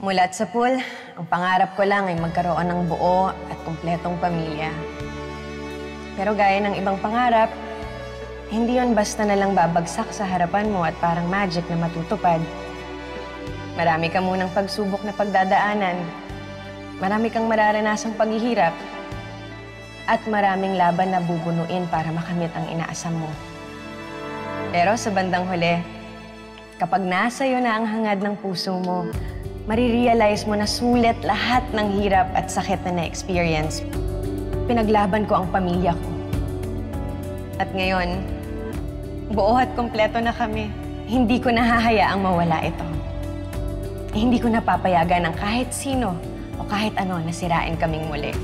Mulat sa pool, ang pangarap ko lang ay magkaroon ng buo at kumpletong pamilya. Pero gaya ng ibang pangarap, hindi yon basta na lang babagsak sa harapan mo at parang magic na matutupad. Marami ka munang pagsubok na pagdadaanan. Marami kang mararanasang paghihirap. At maraming laban na bubunuin para makamit ang inaasam mo. Pero sa bandang huli, kapag nasa iyo na ang hangad ng puso mo, marirealize mo na sulit lahat ng hirap at sakit na na-experience. Pinaglaban ko ang pamilya ko. At ngayon, buo at kompleto na kami. Hindi ko nahahayaang mawala ito. Hindi ko napapayagan ng kahit sino o kahit ano na sirain kaming muli.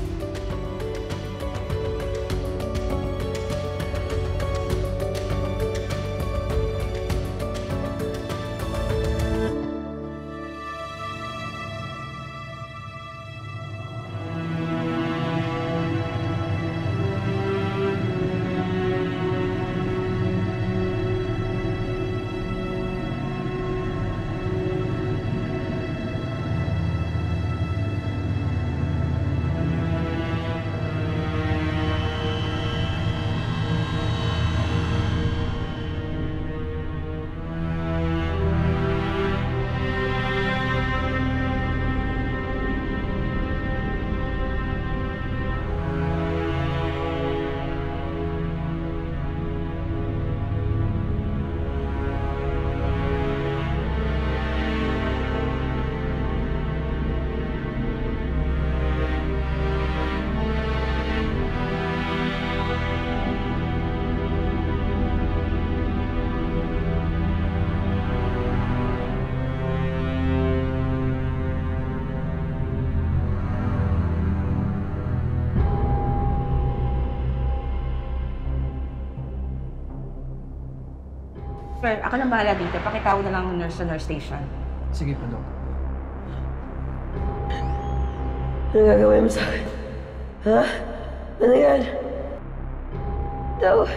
Sir, ako nang bahala dito. Pakitawag na lang ang nurse sa nurse station. Sige po, Dok. Ano gagawin mo sa akin? Ha? Ano yan? Tawag.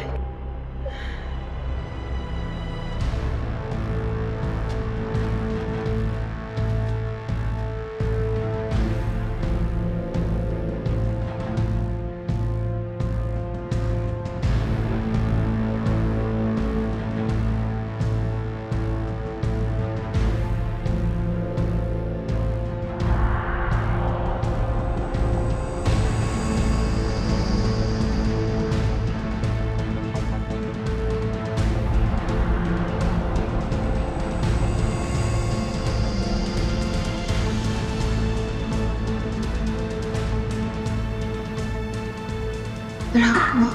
Bravo.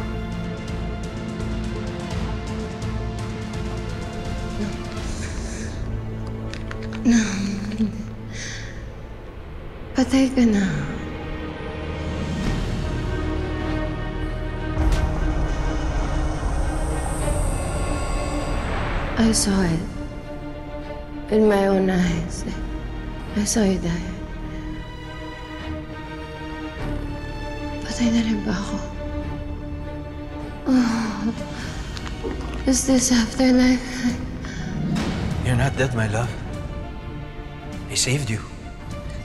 Patay ka na. I saw it. In my own eyes. I saw you die. Patay na rin ba ako? Oh, is this afterlife? You're not dead, my love. I saved you.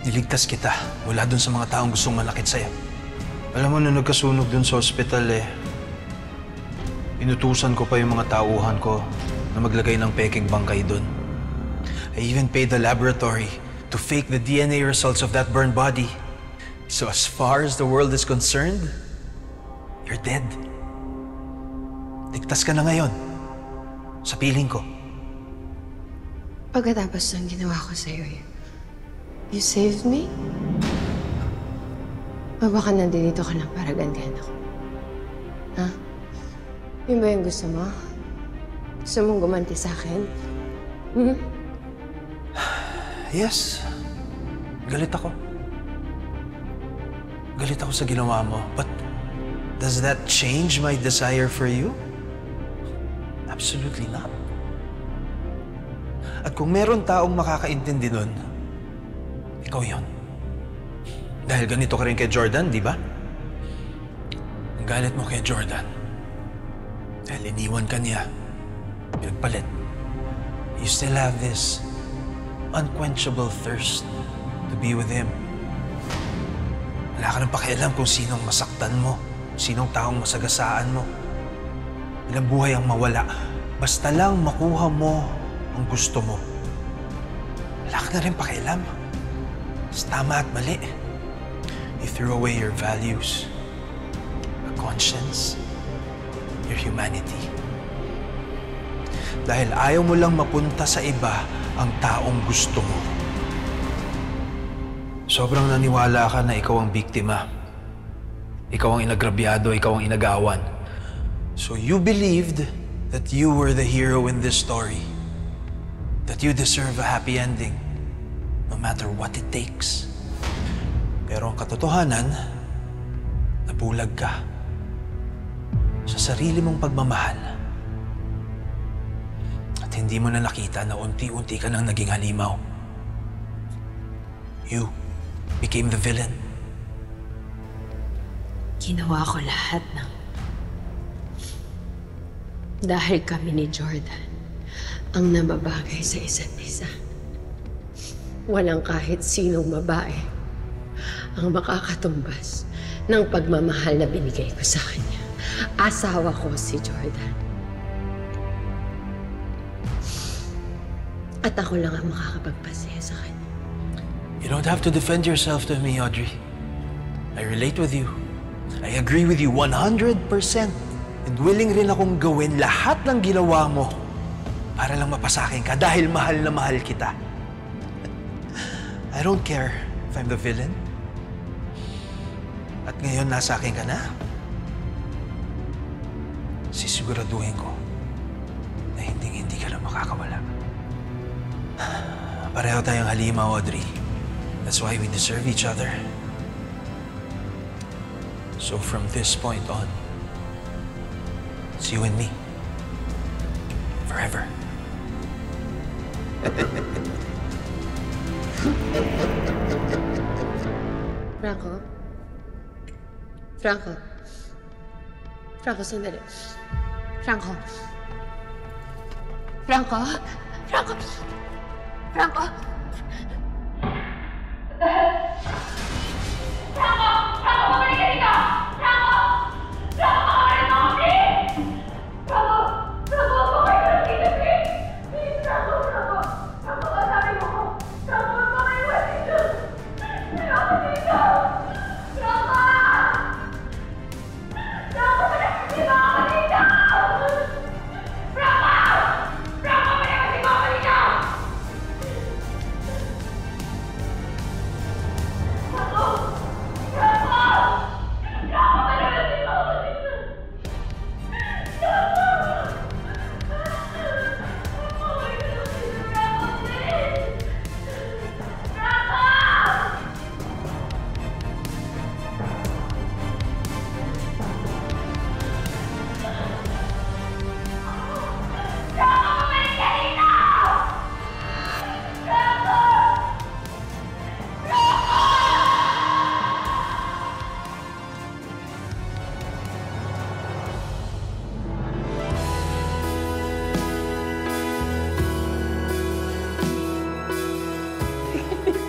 Niligtas kita mula dun sa mga taong gustong manakit sa'yo. Alam mo, nung nagkasunog dun sa ospital, inutusan ko pa yung mga tauhan ko na maglagay ng peking bangkay dun. I even paid the laboratory to fake the DNA results of that burned body. So as far as the world is concerned, you're dead. Ligtas ka na ngayon. Sa piling ko. Pagkatapos ng ginawa ko sa'yo, you saved me? O baka nandito ka lang para gantihan ako? Ha? Yun ba yung gusto mo? Gusto mong gumanti sa akin? Hmm? Yes. Galit ako. Galit ako sa ginawa mo. But does that change my desire for you? Absolutely not. At kung meron taong makakaintindi nun, ikaw yun. Dahil ganito ka rin kay Jordan, di ba? Ang galit mo kay Jordan. Dahil iniwan ka niya. Pinagpalit. You still have this unquenchable thirst to be with him. Wala ka nang pakialam kung sinong masaktan mo, sinong taong masagasaan mo. Ilang buhay ang mawala. Basta lang makuha mo ang gusto mo. Wala ka na rin pakialam. It's tama at mali. You threw away your values, your conscience, your humanity. Dahil ayaw mo lang mapunta sa iba ang taong gusto mo. Sobrang naniwala ka na ikaw ang biktima. Ikaw ang inagrabyado, ikaw ang inagawan. So you believed that you were the hero in this story. That you deserve a happy ending, no matter what it takes. Pero ang katotohanan, nabulag ka sa sarili mong pagmamahal. At hindi mo na nakita na unti-unti ka nang naging halimaw. You became the villain. Ginawa ko lahat ng... Dahil kami ni Jordan ang nababagay sa isa't isa. Walang kahit sinong babae ang makakatumbas ng pagmamahal na binigay ko sa kanya. Asawa ko si Jordan. At ako lang ang makakapagpasaya sa kanya. You don't have to defend yourself to me, Audrey. I relate with you. I agree with you 100%. And willing rin akong gawin lahat ng ginawa mo para lang mapasakin ka dahil mahal na mahal kita. I don't care if I'm the villain. At ngayon nasa akin ka na. Sisiguraduhin ko na hindi ka na makakawala. Pareho tayong halimaw, Audrey. That's why we deserve each other. So from this point on, it's you and me. Forever. Franco? Franco? Franco, sandali. Franco? Franco? Franco? Franco?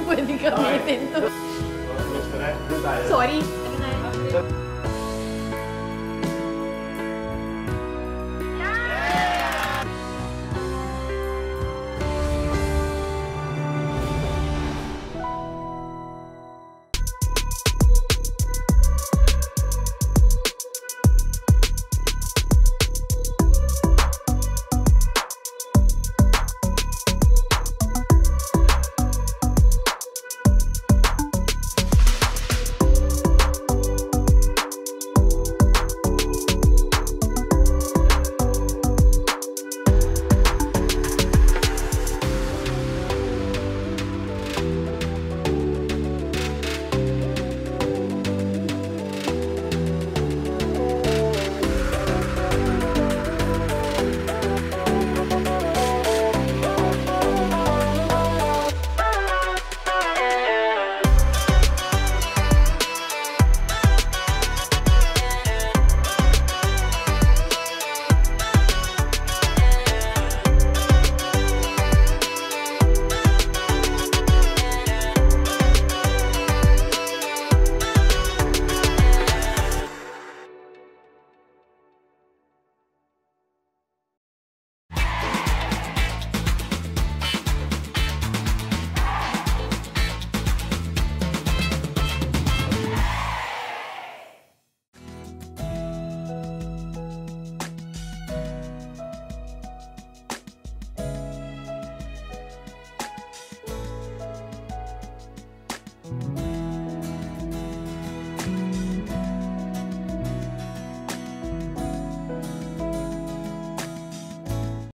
Pwede gamitin to. Sorry.